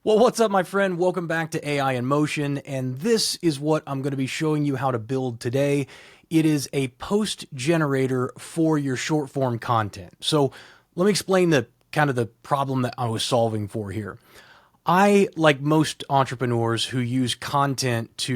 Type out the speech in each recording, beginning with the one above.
Well, what's up, my friend? Welcome back to AI in Motion, and this is what I'm going to be showing you how to build today. It is a post generator for your short form content. So let me explain the problem that I was solving for here. I, like most entrepreneurs who use content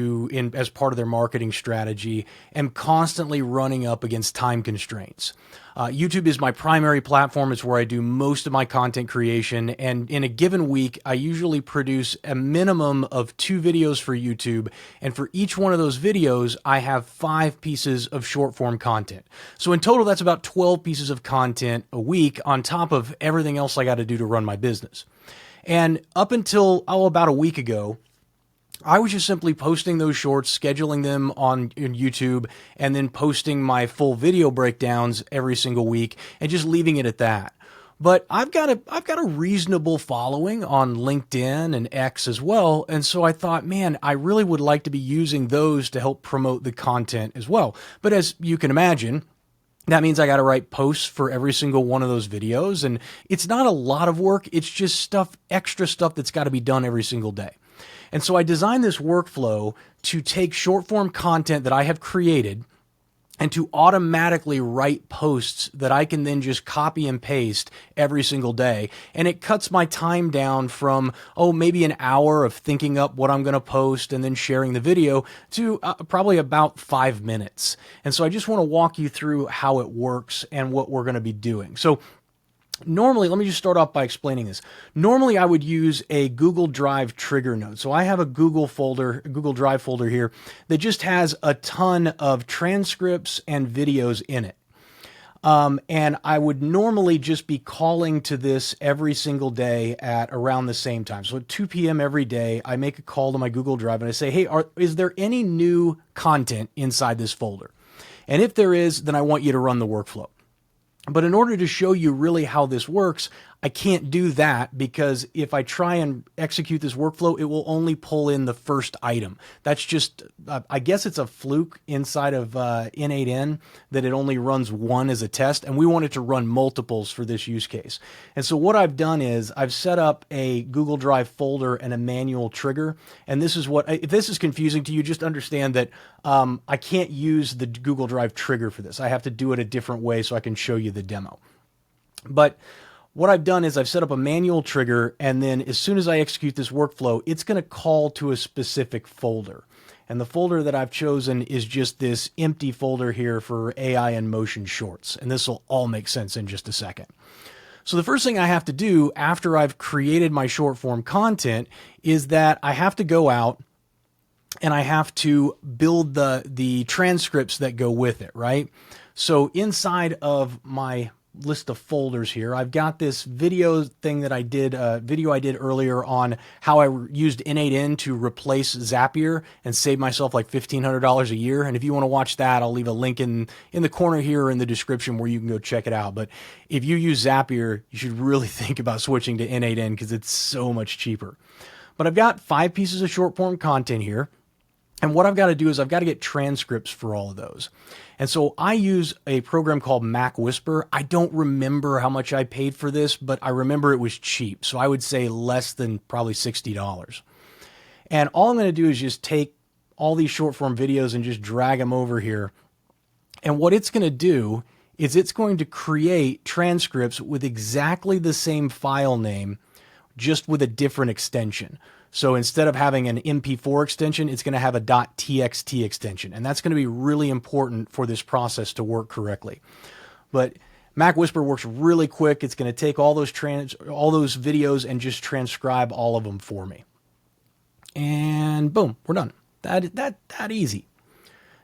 as part of their marketing strategy, am constantly running up against time constraints. YouTube is my primary platform. It's where I do most of my content creation. And in a given week, I usually produce a minimum of 2 videos for YouTube. And for each one of those videos, I have 5 pieces of short form content. So in total, that's about 12 pieces of content a week on top of everything else I got to do to run my business. And up until, about a week ago, I was just simply posting those shorts, scheduling them on YouTube, and then posting my full video breakdowns every single week and just leaving it at that. But I've got a reasonable following on LinkedIn and X as well. And so I thought, man, I really would like to be using those to help promote the content as well. But as you can imagine, that means I got to write posts for every single one of those videos. And it's not a lot of work. It's just extra stuff that's got to be done every single day. And so I designed this workflow to take short form content that I have created and to automatically write posts that I can then just copy and paste every single day. And it cuts my time down from, maybe an hour of thinking up what I'm going to post and then sharing the video to probably about 5 minutes. And so I just want to walk you through how it works and what we're going to be doing. So normally, let me just start off by explaining this. Normally, I would use a Google Drive trigger node. So I have a Google Drive folder here that just has a ton of transcripts and videos in it. And I would normally just be calling to this every single day at around the same time. So at 2 p.m. every day, I make a call to my Google Drive and I say, hey, is there any new content inside this folder? And if there is, then I want you to run the workflow. But in order to show you really how this works, I can't do that because if I try and execute this workflow, it will only pull in the first item. That's just, I guess it's a fluke inside of N8N that it only runs one as a test, and we want it to run multiples for this use case. And so what I've done is I've set up a Google Drive folder and a manual trigger. And this is if this is confusing to you, just understand that I can't use the Google Drive trigger for this. I have to do it a different way so I can show you the demo. But what I've done is I've set up a manual trigger, and then as soon as I execute this workflow, it's going to call to a specific folder. And the folder that I've chosen is just this empty folder here for AI in Motion Shorts. And this will all make sense in just a second. So the first thing I have to do after I've created my short form content is that I have to go out and I have to build the transcripts that go with it, right? So inside of my list of folders here, I've got this video thing that I did, video I did earlier on how I used N8N to replace Zapier and save myself like $1,500 a year. And if you want to watch that, I'll leave a link in the corner here or in the description where you can go check it out. But if you use Zapier, you should really think about switching to N8N because it's so much cheaper. But I've got 5 pieces of short form content here. And what I've got to do is I've got to get transcripts for all of those. And so I use a program called Mac Whisper. I don't remember how much I paid for this, but I remember it was cheap. So I would say less than probably $60. And all I'm going to do is just take all these short form videos and just drag them over here. And what it's going to do is it's going to create transcripts with exactly the same file name, just with a different extension. So instead of having an MP4 extension, it's going to have a .txt extension. And that's going to be really important for this process to work correctly. But Mac Whisper works really quick. It's going to take all those videos and just transcribe all of them for me. And boom, we're done. That easy.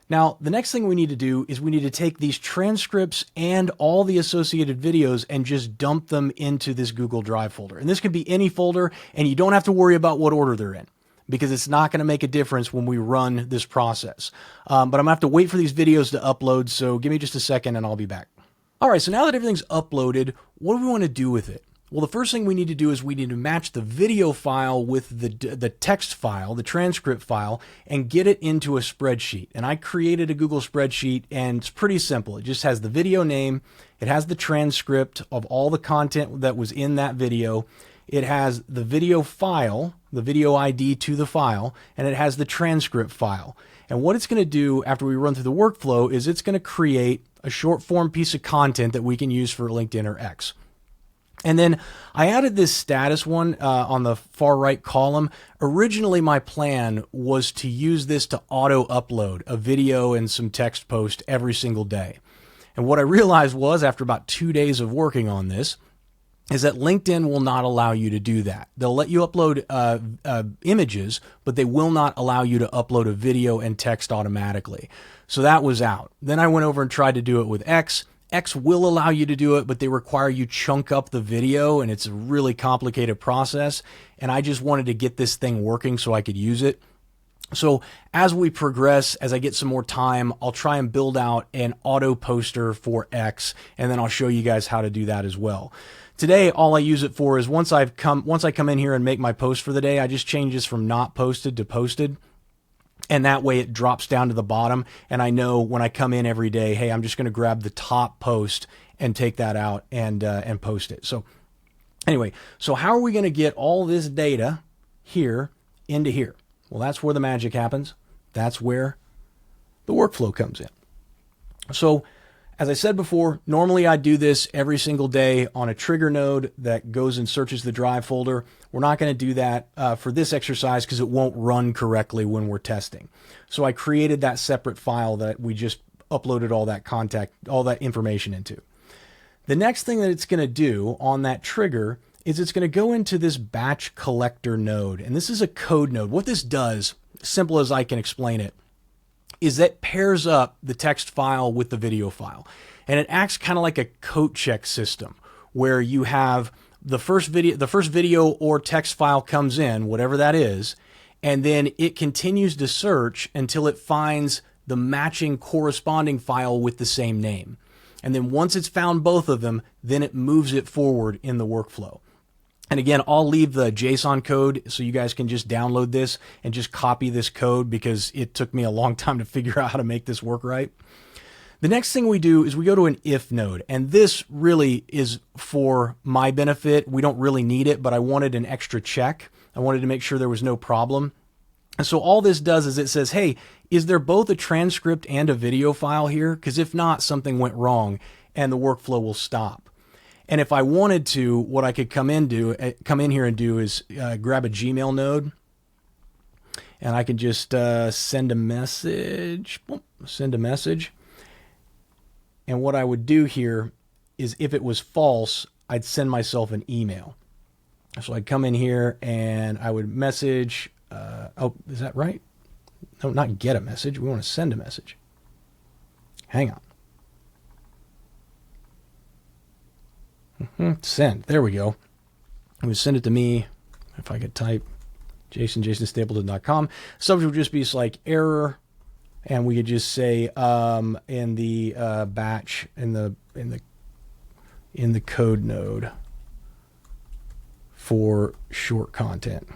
Now, the next thing we need to do is we need to take these transcripts and all the associated videos and just dump them into this Google Drive folder. And this can be any folder, and you don't have to worry about what order they're in because it's not going to make a difference when we run this process. But I'm going to have to wait for these videos to upload, so give me just a second and I'll be back. All right, so now that everything's uploaded, what do we want to do with it? Well, the first thing we need to do is we need to match the video file with the text file, the transcript file, and get it into a spreadsheet. And I created a Google spreadsheet, and it's pretty simple. It just has the video name. It has the transcript of all the content that was in that video. it has the video file, the video ID to the file, and it has the transcript file. And what it's going to do after we run through the workflow is it's going to create a short form piece of content that we can use for LinkedIn or X. And then I added this status one on the far right column. Originally, my plan was to use this to auto upload a video and some text post every single day. And what I realized was, after about 2 days of working on this, is that LinkedIn will not allow you to do that. They'll let you upload images, but they will not allow you to upload a video and text automatically. So that was out. Then I went over and tried to do it with X. X will allow you to do it, but they require you chunk up the video, and it's a really complicated process. And I just wanted to get this thing working so I could use it. So as we progress, as I get some more time, I'll try and build out an auto poster for X, and then I'll show you guys how to do that as well. Today, all I use it for is once I come in here and make my post for the day, I just change this from not posted to posted. And that way it drops down to the bottom. And I know when I come in every day, hey, I'm just going to grab the top post and take that out and post it. So anyway, so how are we going to get all this data here into here? Well, that's where the magic happens. That's where the workflow comes in. So as I said before, normally I do this every single day on a trigger node that goes and searches the drive folder. We're not going to do that for this exercise because it won't run correctly when we're testing. So I created that separate file that we just uploaded all that information into. The next thing that it's going to do on that trigger is it's going to go into this batch collector node. And this is a code node. What this does, simple as I can explain it, is that pairs up the text file with the video file. And it acts kind of like a coat check system where you have the first video or text file comes in, whatever that is, and then it continues to search until it finds the matching corresponding file with the same name. And then once it's found both of them, then it moves it forward in the workflow. And again, I'll leave the JSON code so you guys can just download this and just copy this code because it took me a long time to figure out how to make this work right. The next thing we do is we go to an if node, and this really is for my benefit. We don't really need it, but I wanted an extra check. I wanted to make sure there was no problem. And so all this does is it says, hey, is there both a transcript and a video file here? Because if not, something went wrong and the workflow will stop. And if I wanted to, what I could come in here and do is grab a Gmail node, and I can just send a message. And what I would do here is if it was false, I'd send myself an email. So I'd come in here and I would message. Oh, is that right? No, not get a message. We want to send a message. Hang on. Send. There we go. It would send it to me. If I could type jasonstapleton.com. Subject would just be like error, and we could just say in the batch in the code node for short content,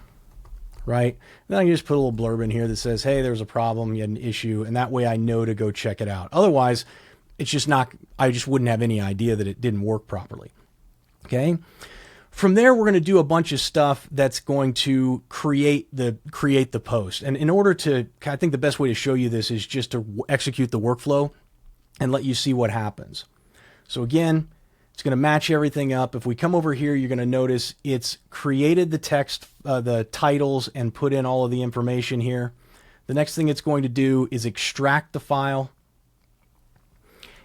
right? And then I can just put a little blurb in here that says, hey, there's a problem, you had an issue, and that way I know to go check it out. Otherwise, it's just not. I just wouldn't have any idea that it didn't work properly. Okay. From there, we're going to do a bunch of stuff that's going to create the post. And in order to, I think the best way to show you this is just to execute the workflow and let you see what happens. So again, it's going to match everything up. If we come over here, you're going to notice it's created the text, the titles, and put in all of the information here. The next thing it's going to do is extract the file,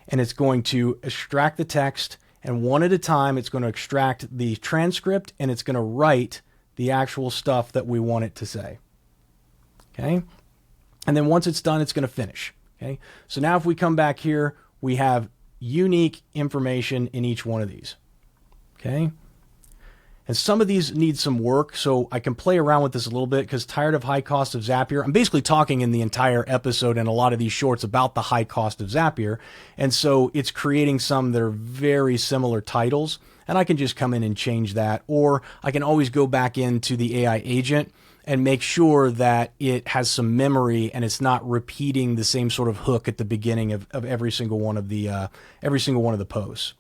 and it's going to extract the text. And one at a time, it's going to extract the transcript, and it's going to write the actual stuff that we want it to say. Okay. And then once it's done, it's going to finish. Okay. So now if we come back here, we have unique information in each one of these. Okay. And some of these need some work, so I can play around with this a little bit because tired of high cost of Zapier. I'm basically talking in the entire episode and a lot of these shorts about the high cost of Zapier. And so it's creating some that are very similar titles, and I can just come in and change that. Or I can always go back into the AI agent and make sure that it has some memory and it's not repeating the same sort of hook at the beginning of every single one of the posts.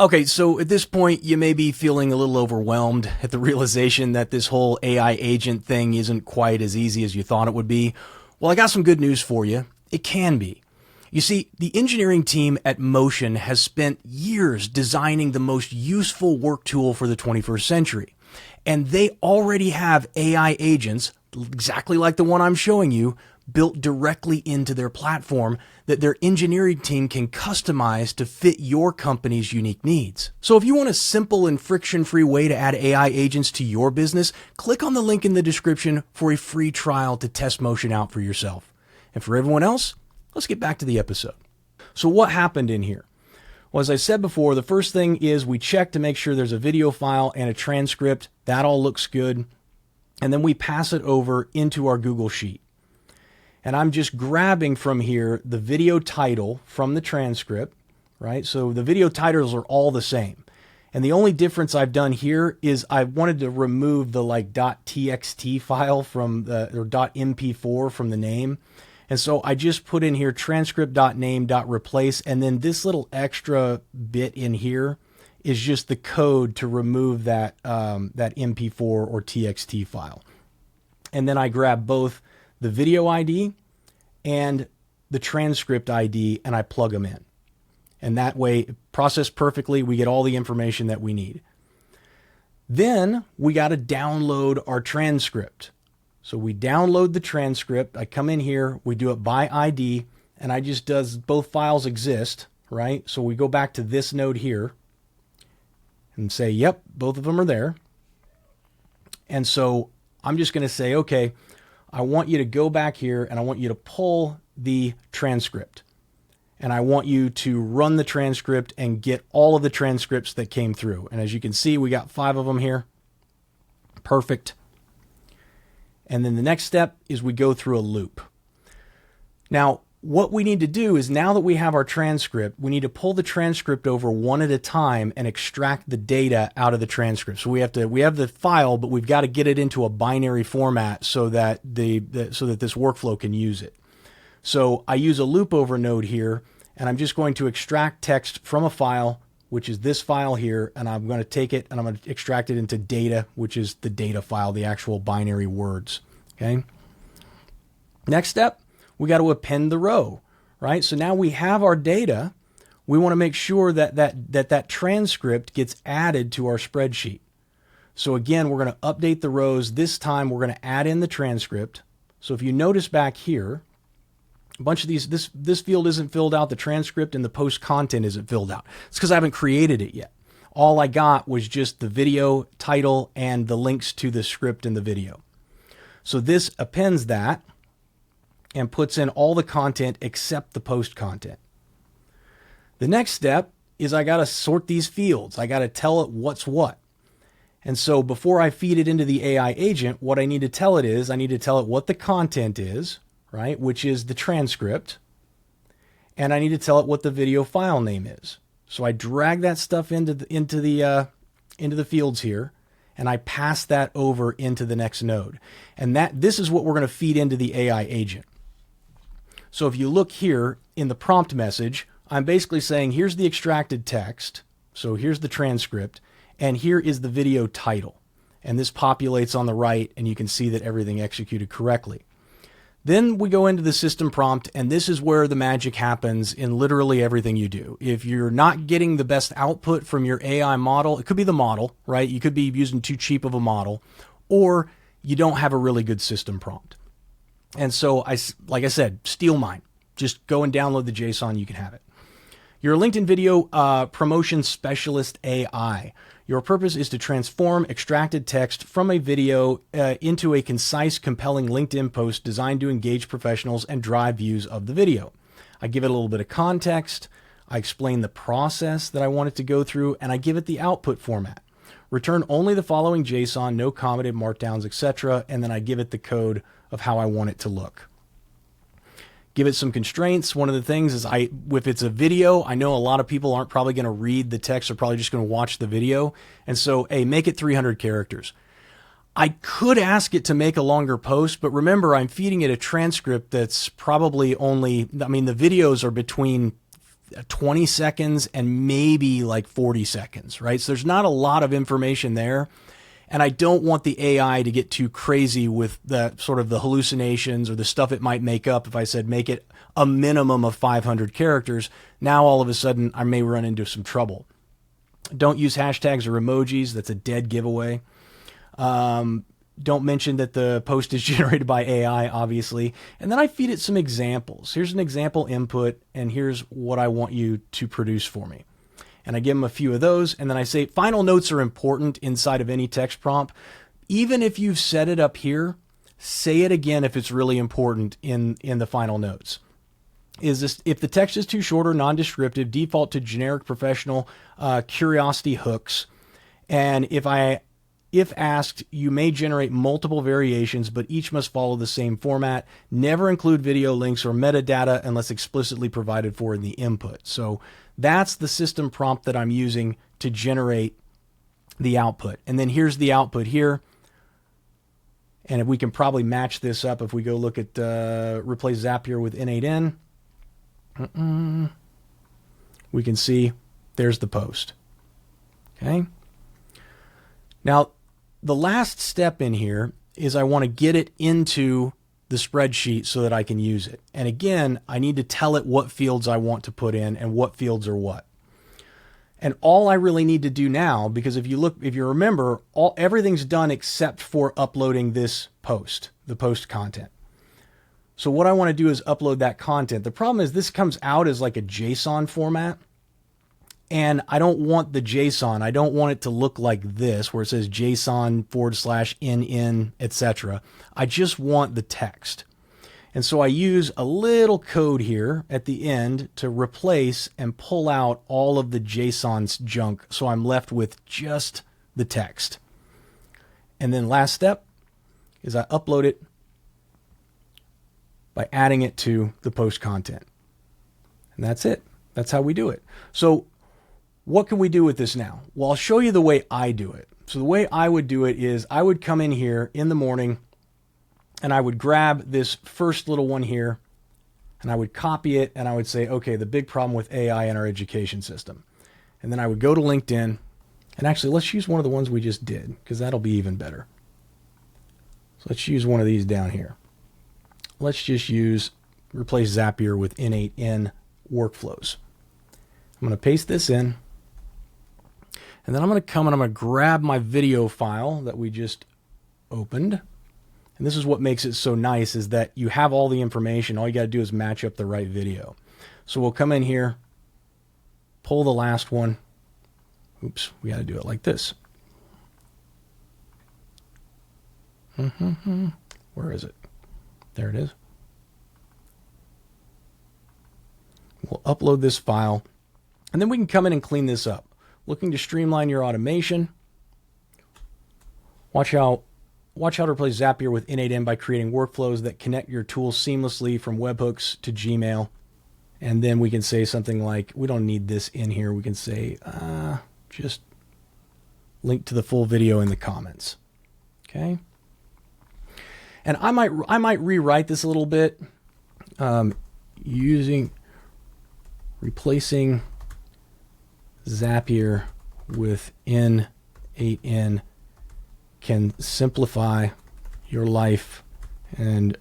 Okay, so at this point, you may be feeling a little overwhelmed at the realization that this whole AI agent thing isn't quite as easy as you thought it would be. Well, I got some good news for you. It can be. You see, the engineering team at Motion has spent years designing the most useful work tool for the 21st century. And they already have AI agents, exactly like the one I'm showing you, built directly into their platform that their engineering team can customize to fit your company's unique needs. So if you want a simple and friction-free way to add AI agents to your business, click on the link in the description for a free trial to test Motion out for yourself. And for everyone else, let's get back to the episode. So what happened in here? Well, as I said before, the first thing is we check to make sure there's a video file and a transcript. That all looks good. And then we pass it over into our Google Sheet. And I'm just grabbing from here the video title from the transcript, right? So the video titles are all the same. And the only difference I've done here is I wanted to remove the like .txt file from the, or .mp4 from the name. And so I just put in here transcript.name.replace, and then this little extra bit in here is just the code to remove that, that mp4 or txt file. And then I grab both the video ID and the transcript ID, and I plug them in. And that way, processed perfectly, we get all the information that we need. Then we got to download our transcript. So we download the transcript. I come in here, we do it by ID, and I just does both files exist, right? So we go back to this node here and say, yep, both of them are there. And so I'm just going to say, okay, I want you to go back here and I want you to pull the transcript. And I want you to run the transcript and get all of the transcripts that came through. And as you can see, we got 5 of them here. Perfect. And then the next step is we go through a loop. Now, what we need to do is, now that we have our transcript, we need to pull the transcript over one at a time and extract the data out of the transcript. So we have the file, but we've got to get it into a binary format so that so that this workflow can use it. So I use a loop over node here, and I'm just going to extract text from a file, which is this file here, and I'm going to take it and I'm going to extract it into data, which is the data file, the actual binary words. Okay. Next step, we got to append the row, right? So now we have our data. We want to make sure that that transcript gets added to our spreadsheet. So again, we're going to update the rows. This time we're going to add in the transcript. So if you notice back here, a bunch of these, this field isn't filled out, the transcript, and the post content isn't filled out. It's because I haven't created it yet. All I got was just the video title and the links to the script in the video. So this appends that and puts in all the content except the post content. The next step is I got to sort these fields. I got to tell it what's what. And so before I feed it into the AI agent, what I need to tell it is, I need to tell it what the content is, right, which is the transcript. And I need to tell it what the video file name is. So I drag that stuff into the fields here, and I pass that over into the next node. And this is what we're going to feed into the AI agent. So if you look here in the prompt message, I'm basically saying, here's the extracted text. So here's the transcript, and here is the video title. And this populates on the right, and you can see that everything executed correctly. Then we go into the system prompt, and this is where the magic happens in literally everything you do. If you're not getting the best output from your AI model, it could be the model, right? You could be using too cheap of a model, or you don't have a really good system prompt. And so, like I said, steal mine. Just go and download the JSON, you can have it. You're a LinkedIn video promotion specialist AI. Your purpose is to transform extracted text from a video into a concise, compelling LinkedIn post designed to engage professionals and drive views of the video. I give it a little bit of context. I explain the process that I want it to go through, and I give it the output format. Return only the following JSON, no commented markdowns, etc., and then I give it the code of how I want it to look. Give it some constraints. One of the things is if it's a video, I know a lot of people aren't probably going to read the text, they're probably just going to watch the video. And so, hey, make it 300 characters. I could ask it to make a longer post, but remember, I'm feeding it a transcript that's probably only, I mean, the videos are between 20 seconds and maybe like 40 seconds, right? So there's not a lot of information there. And I don't want the AI to get too crazy with the sort of the hallucinations or the stuff it might make up. If I said make it a minimum of 500 characters, now all of a sudden I may run into some trouble. Don't use hashtags or emojis. That's a dead giveaway. Don't mention that the post is generated by AI, obviously. And then I feed it some examples. Here's an example input, and here's what I want you to produce for me. And I give them a few of those, and then I say final notes are important inside of any text prompt. Even if you've set it up here, say it again if it's really important in the final notes. Is this, if the text is too short or non-descriptive, default to generic professional curiosity hooks. And if asked, you may generate multiple variations, but each must follow the same format. Never include video links or metadata unless explicitly provided for in the input. So that's the system prompt that I'm using to generate the output. And then here's the output here. And if we can probably match this up, if we go look at replace Zapier with N8N, we can see there's the post. Okay. Now, the last step in here is I want to get it into the spreadsheet so that I can use it. And again, I need to tell it what fields I want to put in and what fields are what. And all I really need to do now, because if you remember, everything's done except for uploading this post, the post content. So what I want to do is upload that content. The problem is this comes out as like a JSON format. And I don't want the JSON. I don't want it to look like this, where it says JSON/NN, etc. I just want the text. And so I use a little code here at the end to replace and pull out all of the JSON's junk. So I'm left with just the text. And then last step is I upload it by adding it to the post content. And that's it. That's how we do it. So what can we do with this now? Well, I'll show you the way I do it. So the way I would do it is I would come in here in the morning and I would grab this first little one here and I would copy it and I would say, okay, the big problem with AI in our education system. And then I would go to LinkedIn and actually let's use one of the ones we just did because that'll be even better. So let's use one of these down here. Let's just replace Zapier with N8N workflows. I'm going to paste this in. And then I'm going to come and I'm going to grab my video file that we just opened. And this is what makes it so nice is that you have all the information. All you got to do is match up the right video. So we'll come in here, pull the last one. Oops, we got to do it like this. Where is it? There it is. We'll upload this file. And then we can come in and clean this up. Looking to streamline your automation. Watch how to replace Zapier with N8N by creating workflows that connect your tools seamlessly from webhooks to Gmail. And then we can say something like, we don't need this in here. We can say, just link to the full video in the comments. Okay. And I might rewrite this a little bit replacing Zapier with N8N can simplify your life and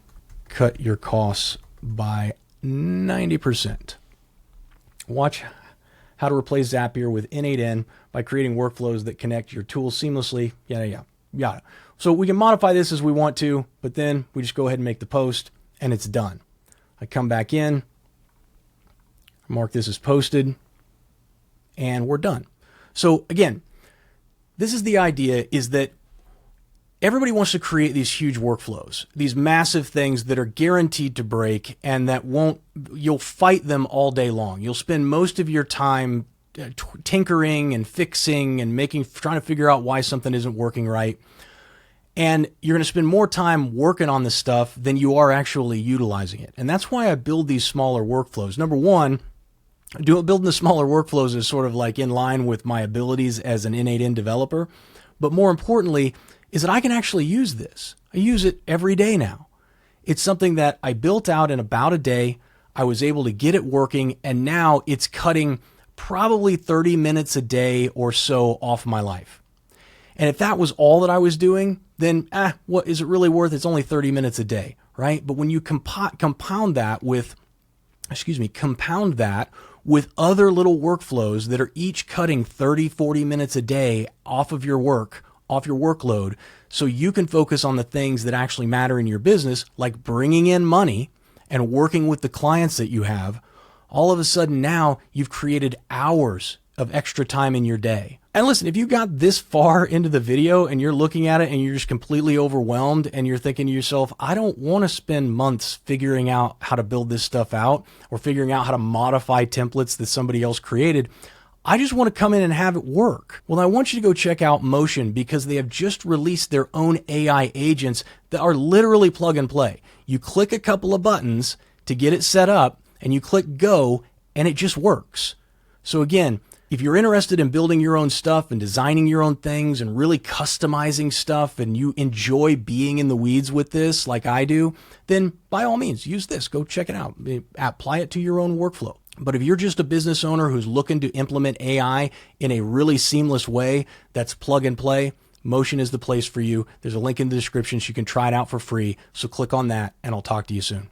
cut your costs by 90%. Watch how to replace Zapier with N8N by creating workflows that connect your tools seamlessly. Yada. So we can modify this as we want to, but then we just go ahead and make the post and it's done. I come back in, mark this as posted, and we're done. So again, this is the idea, is that everybody wants to create these huge workflows, these massive things that are guaranteed to break and that you'll fight them all day long. You'll spend most of your time tinkering and fixing and trying to figure out why something isn't working right. And you're going to spend more time working on this stuff than you are actually utilizing it. And that's why I build these smaller workflows. Number one, building the smaller workflows is sort of like in line with my abilities as an N8N developer. But more importantly, is that I can actually use this. I use it every day now. It's something that I built out in about a day. I was able to get it working, and now it's cutting probably 30 minutes a day or so off my life. And if that was all that I was doing, then what is it really worth? It's only 30 minutes a day, right? But when you compound that with other little workflows that are each cutting 30, 40 minutes a day off of your work, off your workload, so you can focus on the things that actually matter in your business, like bringing in money and working with the clients that you have, all of a sudden now you've created hours of extra time in your day. And listen, if you got this far into the video and you're looking at it and you're just completely overwhelmed and you're thinking to yourself, I don't want to spend months figuring out how to build this stuff out or figuring out how to modify templates that somebody else created. I just want to come in and have it work. Well, I want you to go check out Motion because they have just released their own AI agents that are literally plug and play. You click a couple of buttons to get it set up and you click go and it just works. So again, if you're interested in building your own stuff and designing your own things and really customizing stuff and you enjoy being in the weeds with this like I do, then by all means, use this. Go check it out. Apply it to your own workflow. But if you're just a business owner who's looking to implement AI in a really seamless way that's plug and play, Motion is the place for you. There's a link in the description so you can try it out for free. So click on that and I'll talk to you soon.